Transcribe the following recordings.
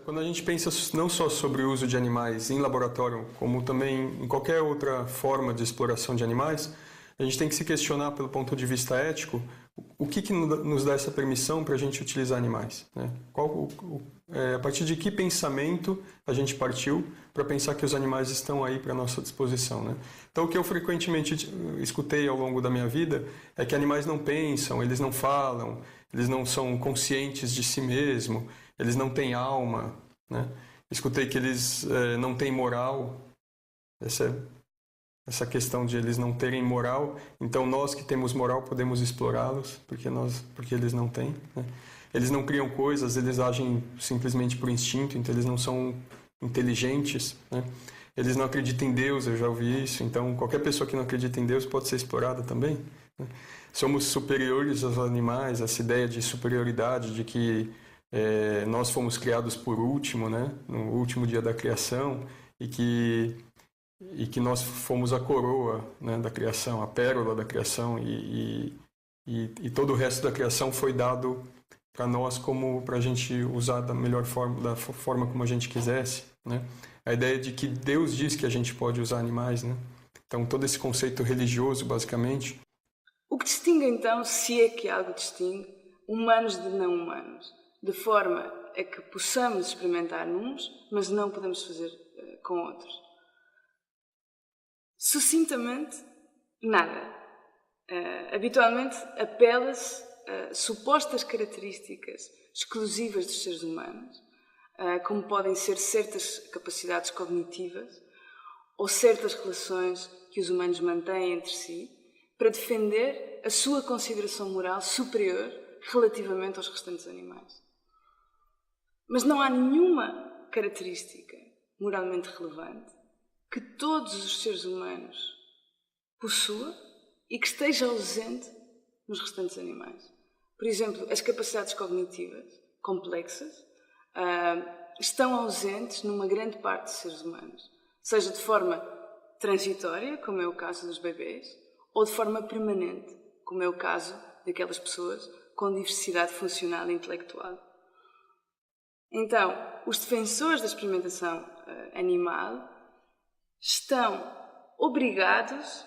Quando a gente pensa não só sobre o uso de animais em laboratório, como também em qualquer outra forma de exploração de animais, a gente tem que se questionar pelo ponto de vista ético o que nos dá essa permissão para a gente utilizar animais, né? A partir de que pensamento a gente partiu para pensar que os animais estão aí para a nossa disposição, né? Então, o que eu frequentemente escutei ao longo da minha vida é que animais não pensam, eles não falam, eles não são conscientes de si mesmo, eles não têm alma, né? Escutei que eles não têm moral, essa questão de eles não terem moral, então nós que temos moral podemos explorá-los, porque eles não têm, né? Eles não criam coisas, eles agem simplesmente por instinto, então eles não são inteligentes, né? Eles não acreditam em Deus, eu já ouvi isso, então qualquer pessoa que não acredita em Deus pode ser explorada também, né? Somos superiores aos animais, essa ideia de superioridade, de que nós fomos criados por último, né? No último dia da criação, e que nós fomos a coroa, né, da criação, a pérola da criação, e todo o resto da criação foi dado para nós como para a gente usar da melhor forma, da forma como a gente quisesse, né? A ideia de que Deus diz que a gente pode usar animais, né? Então todo esse conceito religioso, basicamente. O que distingue então, se é que algo distingue, humanos de não humanos, de forma a que possamos experimentar uns, mas não podemos fazer com outros? Sucintamente, nada. Habitualmente apela-se a supostas características exclusivas dos seres humanos, como podem ser certas capacidades cognitivas ou certas relações que os humanos mantêm entre si, para defender a sua consideração moral superior relativamente aos restantes animais. Mas não há nenhuma característica moralmente relevante que todos os seres humanos possuam e que esteja ausente nos restantes animais. Por exemplo, as capacidades cognitivas complexas estão ausentes numa grande parte dos seres humanos, seja de forma transitória, como é o caso dos bebês, ou de forma permanente, como é o caso daquelas pessoas com diversidade funcional e intelectual. Então, os defensores da experimentação animal estão obrigados,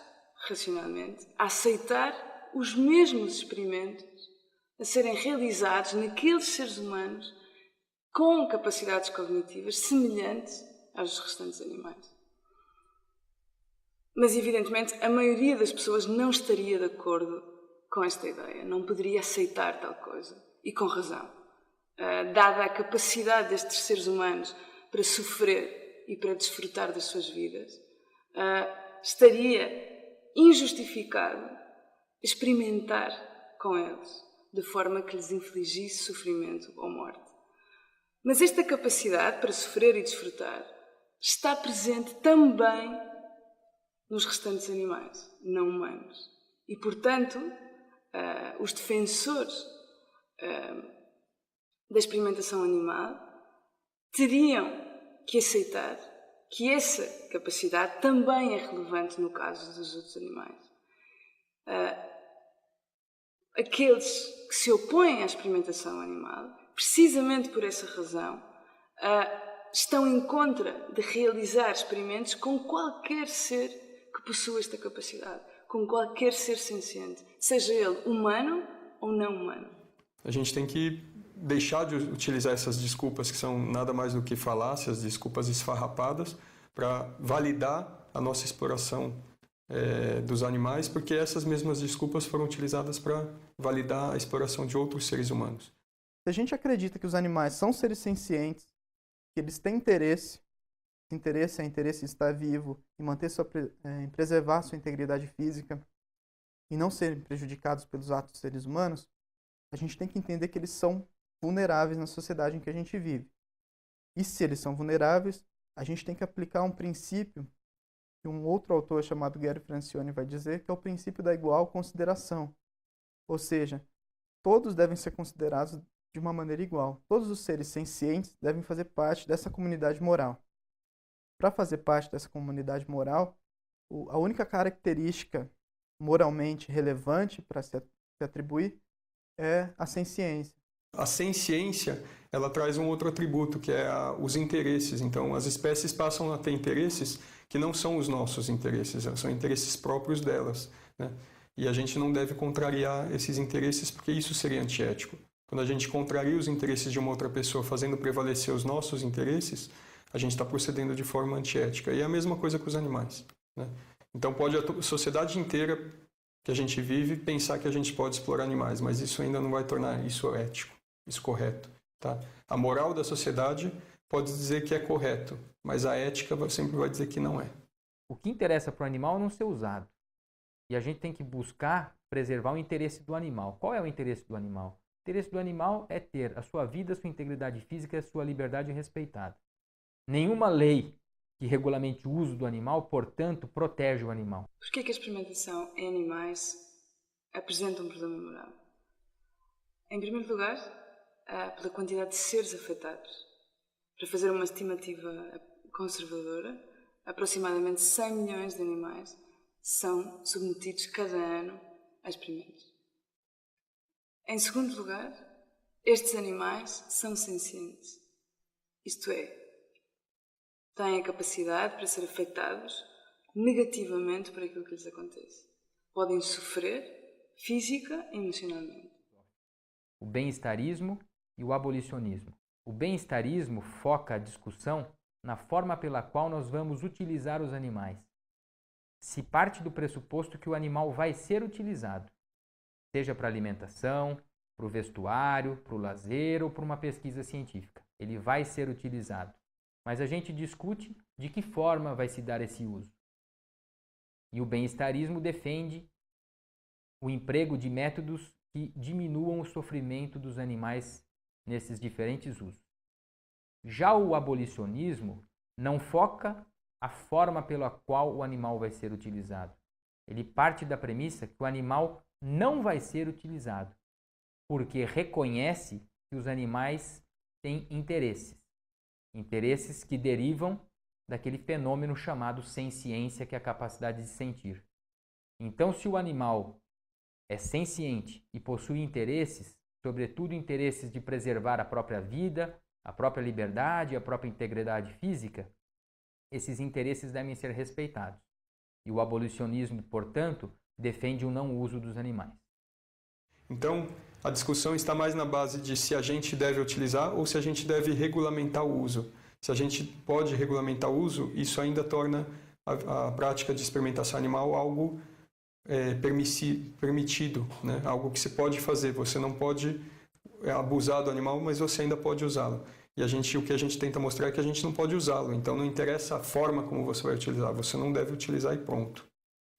racionalmente, a aceitar os mesmos experimentos a serem realizados naqueles seres humanos com capacidades cognitivas semelhantes às dos restantes animais. Mas, evidentemente, a maioria das pessoas não estaria de acordo com esta ideia, não poderia aceitar tal coisa, e com razão. Dada a capacidade destes seres humanos para sofrer e para desfrutar das suas vidas, estaria injustificado experimentar com eles, de forma que lhes infligisse sofrimento ou morte. Mas esta capacidade para sofrer e desfrutar está presente também nos restantes animais não humanos. E, portanto, os defensores da experimentação animal teriam que aceitar que essa capacidade também é relevante no caso dos outros animais. aqueles que se opõem à experimentação animal, precisamente por essa razão, estão em contra de realizar experimentos com qualquer ser que possua esta capacidade, com qualquer ser senciente, seja ele humano ou não humano. A gente tem que deixar de utilizar essas desculpas que são nada mais do que falácias, desculpas esfarrapadas, para validar a nossa exploração dos animais, porque essas mesmas desculpas foram utilizadas para validar a exploração de outros seres humanos. Se a gente acredita que os animais são seres sencientes, que eles têm interesse, interesse é interesse em estar vivo, em preservar sua integridade física e não serem prejudicados pelos atos dos seres humanos, a gente tem que entender que eles são vulneráveis na sociedade em que a gente vive. E se eles são vulneráveis, a gente tem que aplicar um princípio que um outro autor chamado Gary Francione vai dizer, que é o princípio da igual consideração. Ou seja, todos devem ser considerados de uma maneira igual. Todos os seres sencientes devem fazer parte dessa comunidade moral. Para fazer parte dessa comunidade moral, a única característica moralmente relevante para se atribuir é a senciência. A senciência, ela traz um outro atributo, que é os interesses. Então, as espécies passam a ter interesses que não são os nossos interesses, são interesses próprios delas, né? E a gente não deve contrariar esses interesses, porque isso seria antiético. Quando a gente contraria os interesses de uma outra pessoa fazendo prevalecer os nossos interesses, a gente está procedendo de forma antiética. E é a mesma coisa com os animais, né? Então pode a sociedade inteira que a gente vive pensar que a gente pode explorar animais, mas isso ainda não vai tornar isso ético, isso correto, tá? A moral da sociedade pode dizer que é correto, mas a ética sempre vai dizer que não é. O que interessa para o animal é não ser usado. E a gente tem que buscar preservar o interesse do animal. Qual é o interesse do animal? O interesse do animal é ter a sua vida, a sua integridade física e a sua liberdade respeitada. Nenhuma lei que regulamente o uso do animal, portanto, protege o animal. Por que a experimentação em animais apresenta um problema moral? Em primeiro lugar, pela quantidade de seres afetados. Para fazer uma estimativa conservadora, aproximadamente 100 milhões de animais são submetidos cada ano a experimentos. Em segundo lugar, estes animais são sencientes. Isto é, têm a capacidade para ser afetados negativamente por aquilo que lhes acontece. Podem sofrer física e emocionalmente. O bem-estarismo e o abolicionismo. O bem-estarismo foca a discussão na forma pela qual nós vamos utilizar os animais. Se parte do pressuposto que o animal vai ser utilizado, seja para alimentação, para o vestuário, para o lazer ou para uma pesquisa científica. Ele vai ser utilizado. Mas a gente discute de que forma vai se dar esse uso. E o bem-estarismo defende o emprego de métodos que diminuam o sofrimento dos animais nesses diferentes usos. Já o abolicionismo não foca a forma pela qual o animal vai ser utilizado. Ele parte da premissa que o animal não vai ser utilizado, porque reconhece que os animais têm interesses. Interesses que derivam daquele fenômeno chamado senciência, que é a capacidade de sentir. Então, se o animal é senciente e possui interesses, sobretudo interesses de preservar a própria vida, a própria liberdade, a própria integridade física, esses interesses devem ser respeitados. E o abolicionismo, portanto, defende o não uso dos animais. Então, a discussão está mais na base de se a gente deve utilizar ou se a gente deve regulamentar o uso. Se a gente pode regulamentar o uso, isso ainda torna a prática de experimentação animal algo permitido, né? Algo que se pode fazer. Você não pode abusar do animal, mas você ainda pode usá-lo. E o que a gente tenta mostrar é que a gente não pode usá-lo. Então, não interessa a forma como você vai utilizar. Você não deve utilizar e pronto.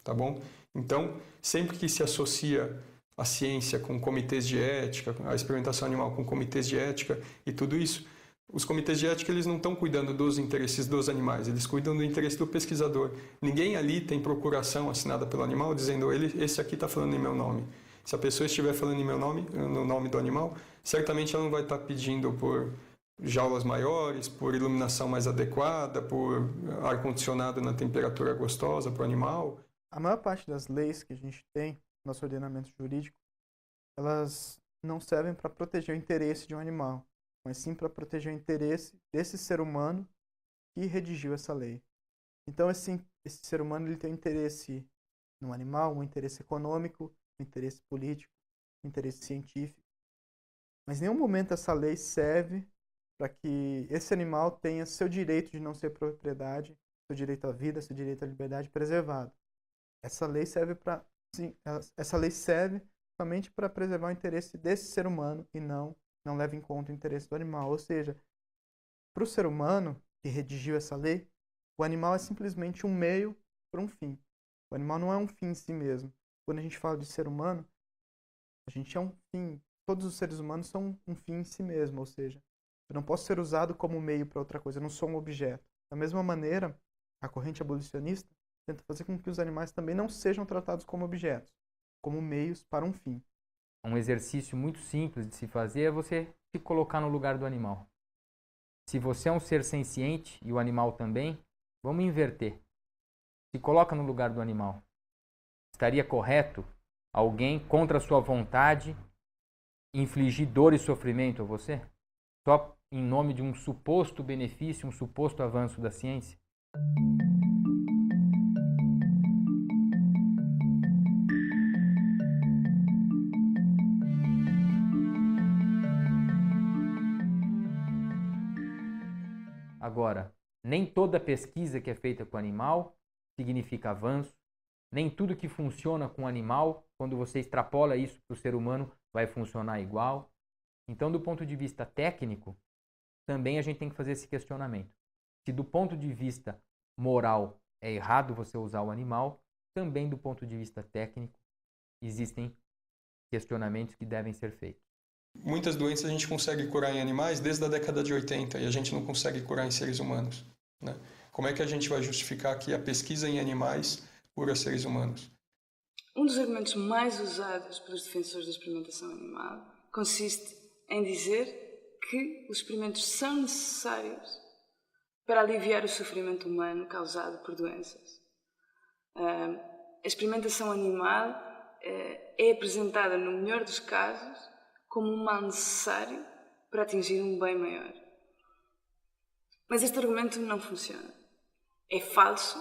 Tá bom? Então, sempre que se associa a ciência com comitês de ética, a experimentação animal com comitês de ética e tudo isso, os comitês de ética eles não estão cuidando dos interesses dos animais, eles cuidam do interesse do pesquisador. Ninguém ali tem procuração assinada pelo animal dizendo esse aqui está falando em meu nome. Se a pessoa estiver falando em meu nome, no nome do animal, certamente ela não vai estar pedindo por jaulas maiores, por iluminação mais adequada, por ar-condicionado na temperatura gostosa para o animal. A maior parte das leis que a gente tem, nosso ordenamento jurídico, elas não servem para proteger o interesse de um animal, mas sim para proteger o interesse desse ser humano que redigiu essa lei. Então, esse ser humano ele tem um interesse no animal, um interesse econômico, um interesse político, um interesse científico. Mas em nenhum momento essa lei serve para que esse animal tenha seu direito de não ser propriedade, seu direito à vida, seu direito à liberdade preservado. Essa lei serve somente para preservar o interesse desse ser humano e não leva em conta o interesse do animal. Ou seja, para o ser humano que redigiu essa lei, o animal é simplesmente um meio para um fim. O animal não é um fim em si mesmo. Quando a gente fala de ser humano, a gente é um fim. Todos os seres humanos são um fim em si mesmo, ou seja, eu não posso ser usado como meio para outra coisa, eu não sou um objeto. Da mesma maneira, a corrente abolicionista tenta fazer com que os animais também não sejam tratados como objetos, como meios para um fim. Um exercício muito simples de se fazer é você se colocar no lugar do animal. Se você é um ser senciente e o animal também, vamos inverter. Se coloca no lugar do animal. Estaria correto alguém, contra a sua vontade, infligir dor e sofrimento a você? Só em nome de um suposto benefício, um suposto avanço da ciência? Agora, nem toda pesquisa que é feita com o animal significa avanço, nem tudo que funciona com o animal, quando você extrapola isso para o ser humano, vai funcionar igual. Então, do ponto de vista técnico, também a gente tem que fazer esse questionamento. Se do ponto de vista moral é errado você usar o animal, também do ponto de vista técnico existem questionamentos que devem ser feitos. Muitas doenças a gente consegue curar em animais desde a década de 80 e a gente não consegue curar em seres humanos, né? Como é que a gente vai justificar que a pesquisa em animais cura seres humanos? Um dos argumentos mais usados pelos defensores da experimentação animal consiste em dizer que os experimentos são necessários para aliviar o sofrimento humano causado por doenças. A experimentação animal é apresentada, no melhor dos casos, como um mal necessário para atingir um bem maior. Mas este argumento não funciona. É falso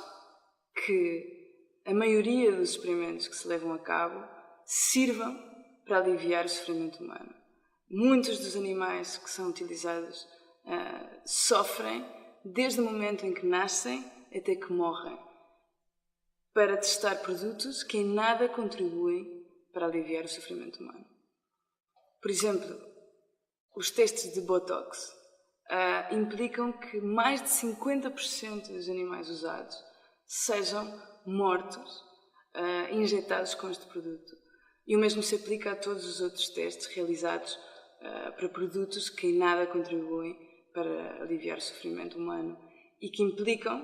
que a maioria dos experimentos que se levam a cabo sirvam para aliviar o sofrimento humano. Muitos dos animais que são utilizados sofrem desde o momento em que nascem até que morrem, para testar produtos que em nada contribuem para aliviar o sofrimento humano. Por exemplo, os testes de Botox implicam que mais de 50% dos animais usados sejam mortos, injetados com este produto. E o mesmo se aplica a todos os outros testes realizados para produtos que em nada contribuem para aliviar o sofrimento humano e que implicam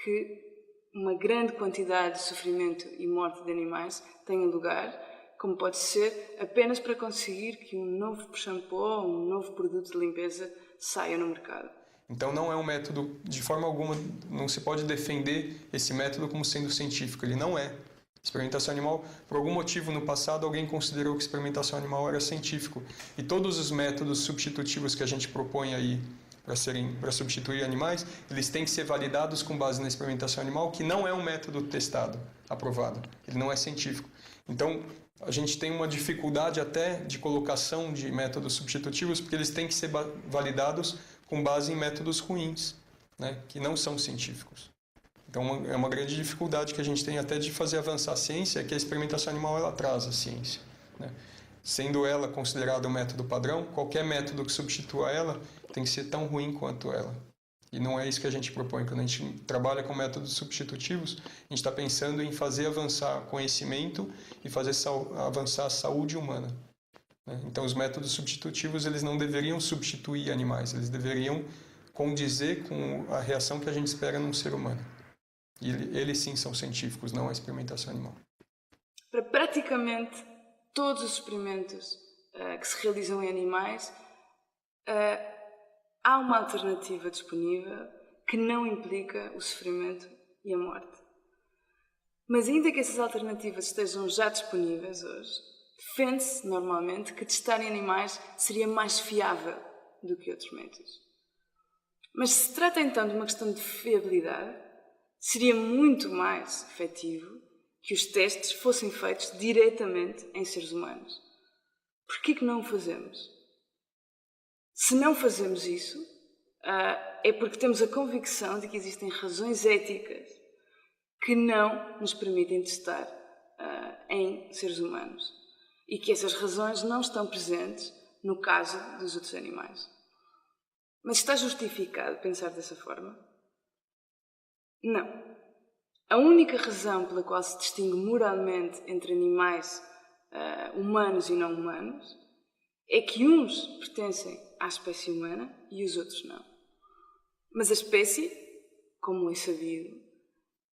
que uma grande quantidade de sofrimento e morte de animais tenha lugar, como pode ser apenas para conseguir que um novo shampoo ou um novo produto de limpeza saia no mercado. Então não é um método, de forma alguma, não se pode defender esse método como sendo científico, ele não é. Experimentação animal, por algum motivo no passado alguém considerou que experimentação animal era científico. E todos os métodos substitutivos que a gente propõe aí para substituir animais, eles têm que ser validados com base na experimentação animal, que não é um método testado, aprovado. Ele não é científico. Então, a gente tem uma dificuldade até de colocação de métodos substitutivos, porque eles têm que ser validados com base em métodos ruins, né, que não são científicos. Então, é uma grande dificuldade que a gente tem até de fazer avançar a ciência, é que a experimentação animal ela atrasa a ciência, né? Sendo ela considerada um método padrão, qualquer método que substitua ela tem que ser tão ruim quanto ela. E não é isso que a gente propõe. Quando a gente trabalha com métodos substitutivos, a gente está pensando em fazer avançar conhecimento e fazer avançar a saúde humana, né? Então, os métodos substitutivos eles não deveriam substituir animais, eles deveriam condizer com a reação que a gente espera num ser humano. E eles sim são científicos, não a experimentação animal. Para praticamente todos os experimentos que se realizam em animais, há uma alternativa disponível que não implica o sofrimento e a morte. Mas ainda que essas alternativas estejam já disponíveis hoje, defende-se normalmente que testar em animais seria mais fiável do que outros métodos. Mas se trata então de uma questão de fiabilidade, seria muito mais efetivo que os testes fossem feitos diretamente em seres humanos. Por que não o fazemos? Se não fazemos isso, é porque temos a convicção de que existem razões éticas que não nos permitem testar em seres humanos e que essas razões não estão presentes no caso dos outros animais. Mas está justificado pensar dessa forma? Não. A única razão pela qual se distingue moralmente entre animais humanos e não humanos é que uns pertencem à espécie humana e os outros não. Mas a espécie, como é sabido,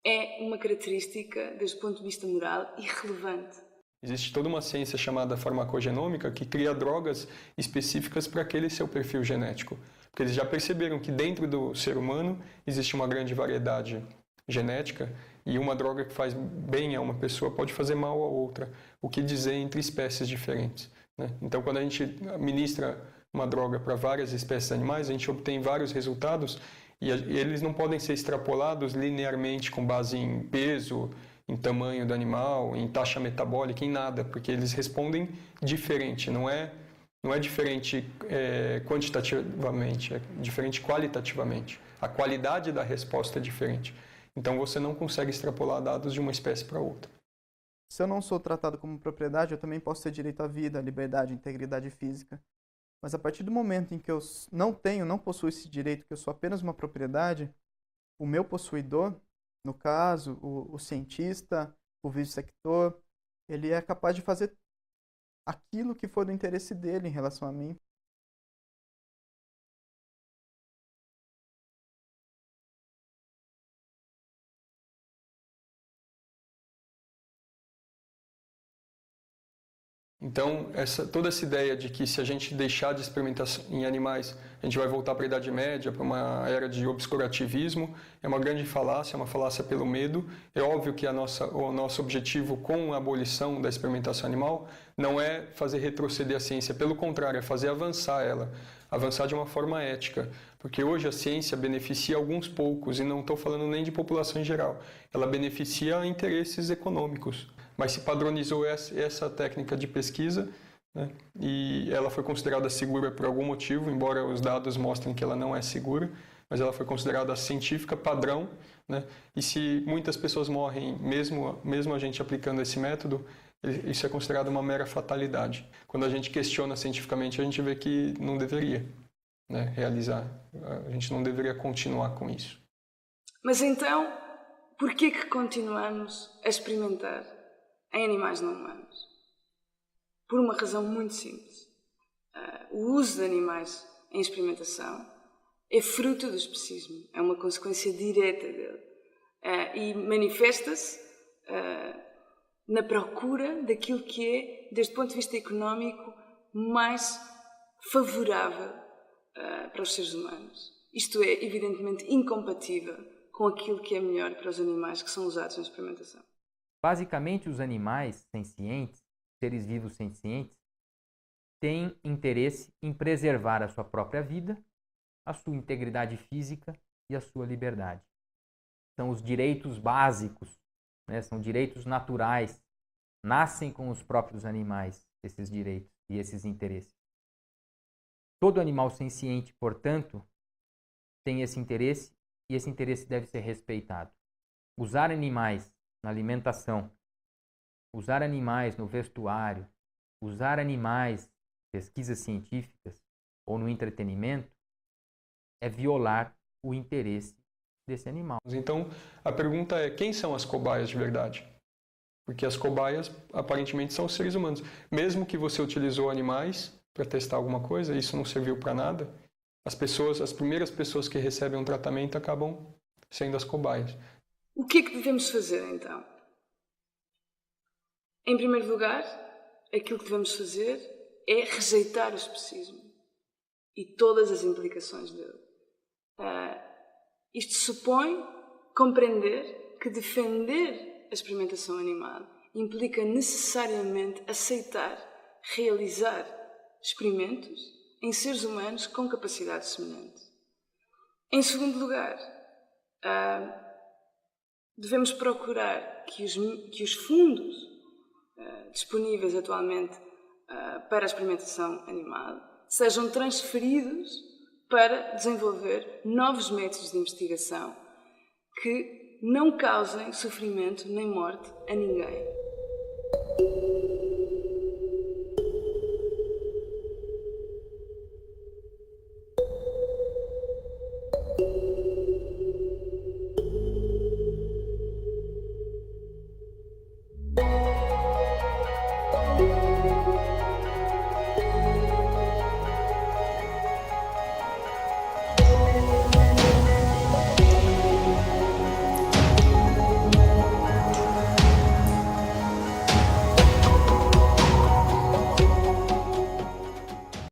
é uma característica, desde o ponto de vista moral, irrelevante. Existe toda uma ciência chamada farmacogenômica que cria drogas específicas para aquele seu perfil genético. Porque eles já perceberam que dentro do ser humano existe uma grande variedade genética e uma droga que faz bem a uma pessoa pode fazer mal a outra. O que dizer entre espécies diferentes, né? Então, quando a gente ministra uma droga para várias espécies de animais, a gente obtém vários resultados e eles não podem ser extrapolados linearmente com base em peso, em tamanho do animal, em taxa metabólica, em nada, porque eles respondem diferente, não é diferente quantitativamente, é diferente qualitativamente. A qualidade da resposta é diferente. Então você não consegue extrapolar dados de uma espécie para outra. Se eu não sou tratado como propriedade, eu também posso ter direito à vida, à liberdade, à integridade física. Mas a partir do momento em que eu não possuo esse direito, que eu sou apenas uma propriedade, o meu possuidor, no caso, o cientista, o vivisector, ele é capaz de fazer aquilo que for do interesse dele em relação a mim. Então, toda essa ideia de que se a gente deixar de experimentar em animais, a gente vai voltar para a Idade Média, para uma era de obscurativismo, é uma grande falácia, é uma falácia pelo medo. É óbvio que o nosso objetivo com a abolição da experimentação animal não é fazer retroceder a ciência, pelo contrário, é fazer avançar ela, avançar de uma forma ética. Porque hoje a ciência beneficia alguns poucos, e não estou falando nem de população em geral, ela beneficia interesses econômicos. Mas se padronizou essa técnica de pesquisa, né, e ela foi considerada segura por algum motivo, embora os dados mostrem que ela não é segura, mas ela foi considerada científica padrão, né, e se muitas pessoas morrem, mesmo a gente aplicando esse método, isso é considerado uma mera fatalidade. Quando a gente questiona cientificamente, a gente vê que não deveria, né, realizar, a gente não deveria continuar com isso. Mas então, por que continuamos a experimentar em animais não humanos? Por uma razão muito simples. O uso de animais em experimentação é fruto do especismo, é uma consequência direta dele. E manifesta-se na procura daquilo que é, desde o ponto de vista económico, mais favorável para os seres humanos. Isto é, evidentemente, incompatível com aquilo que é melhor para os animais que são usados na experimentação. Basicamente, os animais sencientes, seres vivos sencientes, têm interesse em preservar a sua própria vida, a sua integridade física e a sua liberdade. São os direitos básicos, né? São direitos naturais, nascem com os próprios animais, esses direitos e esses interesses. Todo animal senciente, portanto, tem esse interesse e esse interesse deve ser respeitado. Usar animais na alimentação, usar animais no vestuário, usar animais em pesquisas científicas ou no entretenimento é violar o interesse desse animal. Então, a pergunta é, quem são as cobaias de verdade? Porque as cobaias, aparentemente, são os seres humanos. Mesmo que você utilizou animais para testar alguma coisa, isso não serviu para nada, as primeiras pessoas que recebem um tratamento acabam sendo as cobaias. O que é que devemos fazer, então? Em primeiro lugar, aquilo que devemos fazer é rejeitar o especismo e todas as implicações dele. Isto supõe compreender que defender a experimentação animal implica necessariamente aceitar realizar experimentos em seres humanos com capacidades semelhantes. Em segundo lugar, devemos procurar que os fundos disponíveis atualmente para a experimentação animal sejam transferidos para desenvolver novos métodos de investigação que não causem sofrimento nem morte a ninguém.